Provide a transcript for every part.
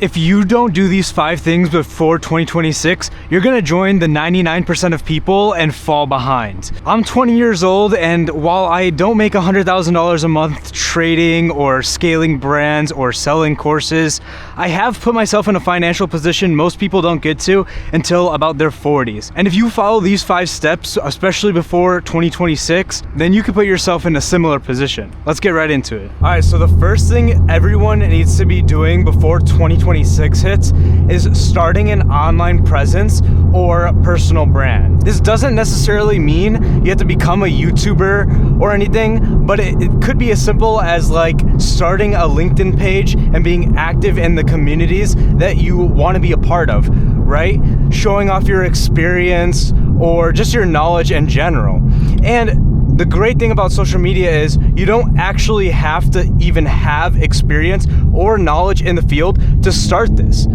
If you don't do these 5 things before 2026, you're gonna join the 99% of people and fall behind. I'm 20 years old, and while I don't make $100,000 a month trading or scaling brands or selling courses, I have put myself in a financial position most people don't get to until about their 40s. And if you follow these 5 steps, especially before 2026, then you can put yourself in a similar position. Let's get right into it. All right, so the first thing everyone needs to be doing before 2026 hits is starting an online presence or personal brand. This doesn't necessarily mean you have to become a YouTuber or anything, but it could be as simple as like starting a LinkedIn page and being active in the communities that you want to be a part of, right? Showing off your experience or just your knowledge in general. And the great thing about social media is you don't actually have to even have experience or knowledge in the field to start this.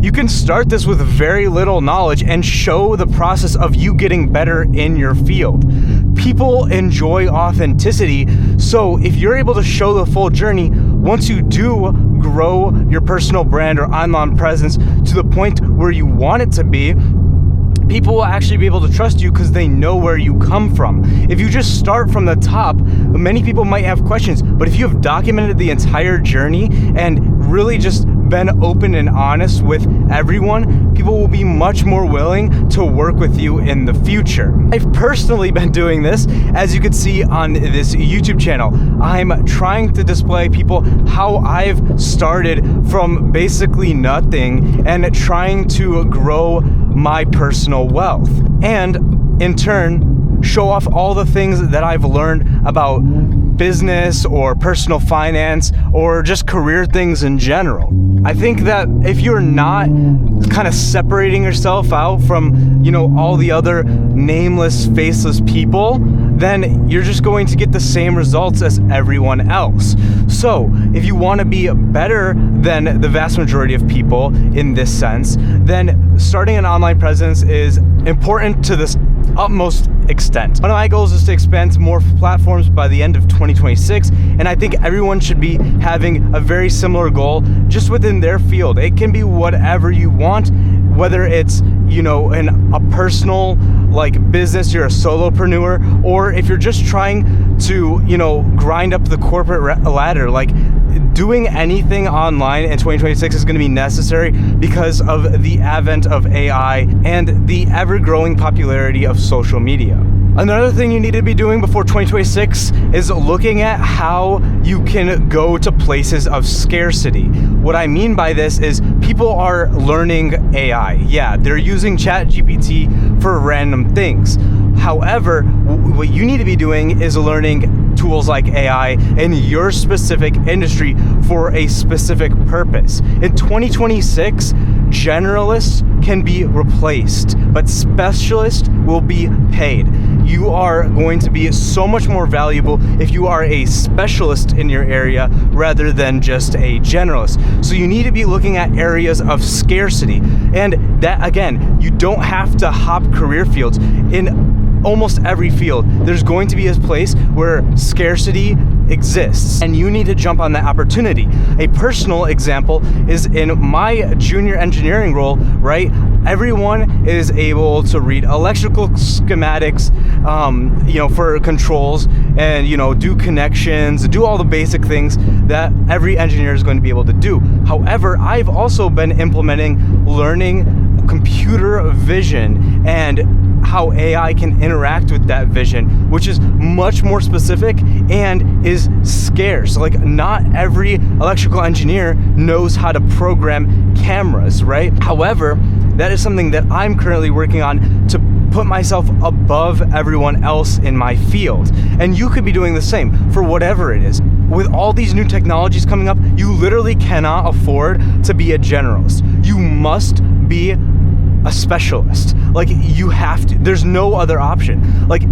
You can start this with very little knowledge and show the process of you getting better in your field. People enjoy authenticity, so if you're able to show the full journey, once you do grow your personal brand or online presence to the point where you want it to be, people will actually be able to trust you because they know where you come from. If you just start from the top, many people might have questions, but if you have documented the entire journey and really just been open and honest with everyone, people will be much more willing to work with you in the future. I've personally been doing this, as you can see on this YouTube channel. I'm trying to display people how I've started from basically nothing and trying to grow my personal wealth, and in turn show off all the things that I've learned about business or personal finance or just career things in general. I think that if you're not kind of separating yourself out from, all the other nameless, faceless people, then you're just going to get the same results as everyone else. So if you want to be better than the vast majority of people in this sense, then starting an online presence is important to this utmost extent. One of my goals is to expand to more platforms by the end of 2026, and I think everyone should be having a very similar goal just within their field. It can be whatever you want, whether it's in a personal business, you're a solopreneur, or if you're just trying to grind up the corporate ladder. Doing anything online in 2026 is going to be necessary because of the advent of AI and the ever-growing popularity of social media. Another thing you need to be doing before 2026 is looking at how you can go to places of scarcity. What I mean by this is people are learning AI. Yeah, they're using ChatGPT for random things. However, what you need to be doing is learning tools like AI in your specific industry for a specific purpose. In 2026, generalists can be replaced, but specialists will be paid. You are going to be so much more valuable if you are a specialist in your area rather than just a generalist. So you need to be looking at areas of scarcity. And that, again, you don't have to hop career fields. In almost every field, there's going to be a place where scarcity exists, and you need to jump on that opportunity. A personal example is in my junior engineering role, right? Everyone is able to read electrical schematics, for controls and, do connections, do all the basic things that every engineer is going to be able to do. However, I've also been implementing learning computer vision and how AI can interact with that vision, which is much more specific and is scarce. Not every electrical engineer knows how to program cameras, right? However, that is something that I'm currently working on to put myself above everyone else in my field. And you could be doing the same for whatever it is. With all these new technologies coming up, you literally cannot afford to be a generalist. You must be a specialist. You have to. There's no other option.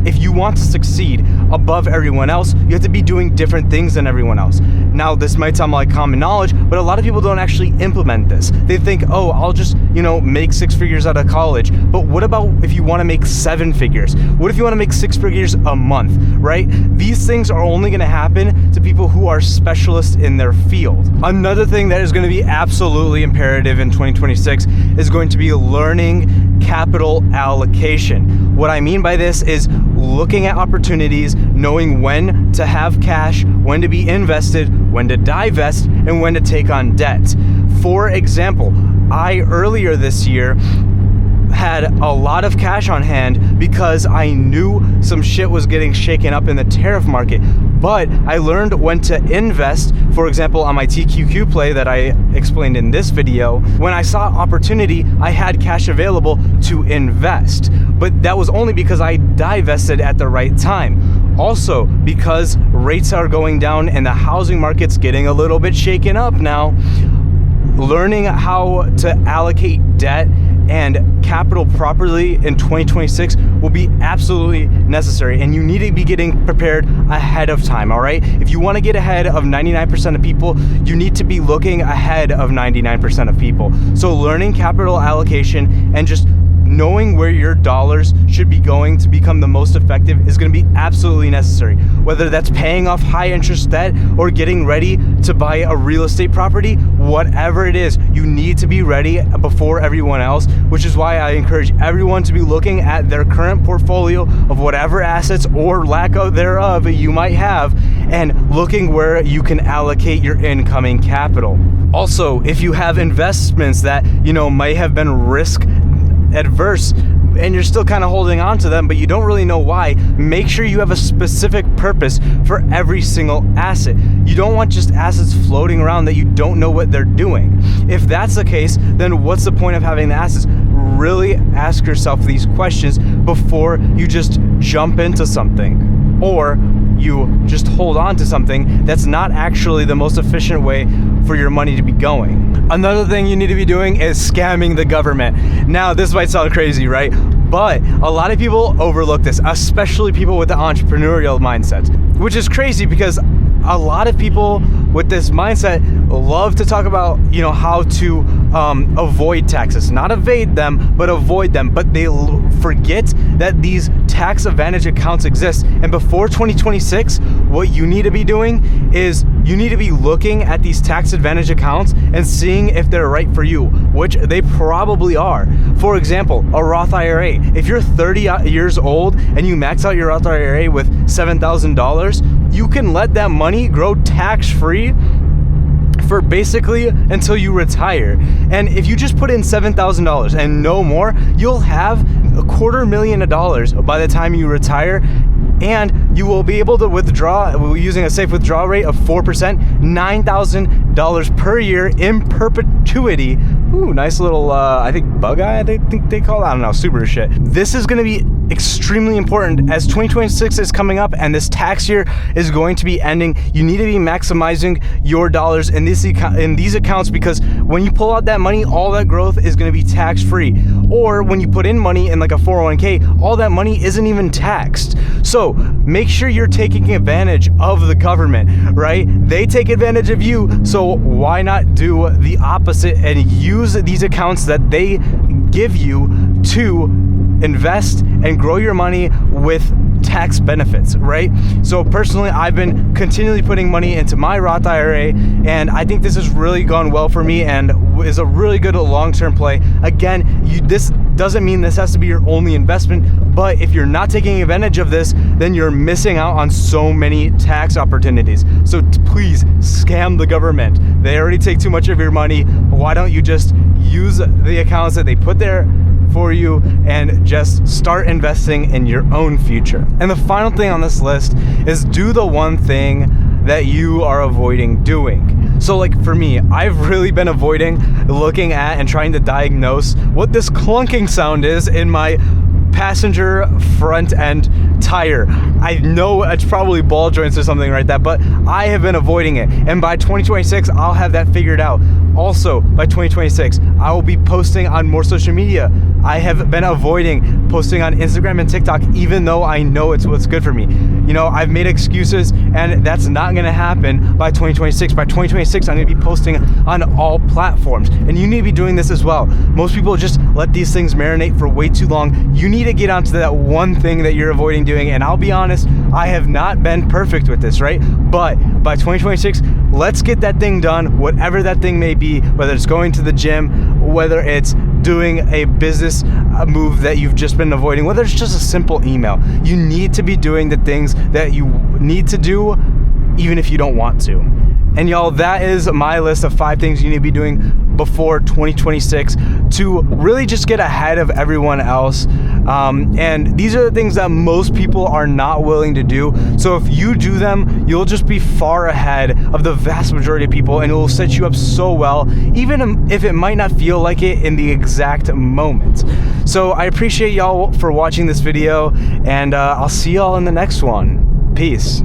If you want to succeed above everyone else, you have to be doing different things than everyone else. Now, this might sound like common knowledge, but a lot of people don't actually implement this. They think, oh, I'll just, make 6 figures out of college. But what about if you want to make 7 figures? What if you want to make 6 figures a month, right? These things are only going to happen to people who are specialists in their field. Another thing that is going to be absolutely imperative in 2026 is going to be learning capital allocation. What I mean by this is looking at opportunities, knowing when to have cash, when to be invested, when to divest, and when to take on debt. For example, I earlier this year had a lot of cash on hand because I knew some shit was getting shaken up in the tariff market. But I learned when to invest, for example, on my TQQ play that I explained in this video. When I saw opportunity, I had cash available to invest. But that was only because I divested at the right time. Also, because rates are going down and the housing market's getting a little bit shaken up now, learning how to allocate debt and capital properly in 2026 will be absolutely necessary, and you need to be getting prepared ahead of time, all right? If you want to get ahead of 99% of people, you need to be looking ahead of 99% of people. So learning capital allocation and just knowing where your dollars should be going to become the most effective is going to be absolutely necessary. Whether that's paying off high interest debt or getting ready to buy a real estate property, whatever it is, you need to be ready before everyone else, which is why I encourage everyone to be looking at their current portfolio of whatever assets or lack of thereof you might have and looking where you can allocate your incoming capital. Also, if you have investments that, might have been risk adverse and you're still kind of holding on to them, but you don't really know why, make sure you have a specific purpose for every single asset. You don't want just assets floating around that you don't know what they're doing. If that's the case, then what's the point of having the assets? Really ask yourself these questions before you just jump into something, or you just hold on to something that's not actually the most efficient way for your money to be going. Another thing you need to be doing is scamming the government. Now, this might sound crazy, right? But a lot of people overlook this, especially people with the entrepreneurial mindset, which is crazy because a lot of people with this mindset love to talk about, how to avoid taxes, not evade them, but avoid them. But they forget that these tax advantage accounts exist. And before 2026, what you need to be doing is you need to be looking at these tax advantage accounts and seeing if they're right for you, which they probably are. For example, a Roth IRA. If you're 30 years old and you max out your Roth IRA with $7,000, you can let that money grow tax-free for basically until you retire. And if you just put in $7,000 and no more, you'll have $250,000 by the time you retire. And you will be able to withdraw using a safe withdrawal rate of 4%, $9,000 per year in perpetuity. Ooh, nice little, I think bug eye, I think they call it. I don't know, super shit. This is going to be extremely important as 2026 is coming up and this tax year is going to be ending. You need to be maximizing your dollars in these accounts, because when you pull out that money, all that growth is going to be tax free. Or when you put in money in like a 401k, all that money isn't even taxed. So make sure you're taking advantage of the government, right? They take advantage of you, so why not do the opposite and use these accounts that they give you to invest and grow your money with tax benefits, right? So personally, I've been continually putting money into my Roth IRA, and I think this has really gone well for me and is a really good long-term play. Again, this doesn't mean this has to be your only investment, but if you're not taking advantage of this, then you're missing out on so many tax opportunities. So please scam the government. They already take too much of your money. Why don't you just use the accounts that they put there for you and just start investing in your own future? And the final thing on this list is do the one thing that you are avoiding doing. So like for me, I've really been avoiding looking at and trying to diagnose what this clunking sound is in my passenger front end tire. I know it's probably ball joints or something like that, but I have been avoiding it. And by 2026, I'll have that figured out. Also, by 2026, I will be posting on more social media. I have been avoiding posting on Instagram and TikTok, even though I know it's what's good for me. You know, I've made excuses, and that's not gonna happen by 2026. By 2026, I'm gonna be posting on all platforms, and you need to be doing this as well. Most people just let these things marinate for way too long. You need to get onto that one thing that you're avoiding doing, and I'll be honest, I have not been perfect with this, right? But by 2026, let's get that thing done, whatever that thing may be, whether it's going to the gym, whether it's doing a business move that you've just been avoiding, whether it's just a simple email. You need to be doing the things that you need to do, even if you don't want to. And y'all, that is my list of 5 things you need to be doing before 2026 to really just get ahead of everyone else. And these are the things that most people are not willing to do. So if you do them, you'll just be far ahead of the vast majority of people, and it will set you up so well, even if it might not feel like it in the exact moment. So I appreciate y'all for watching this video, and I'll see y'all in the next one. Peace.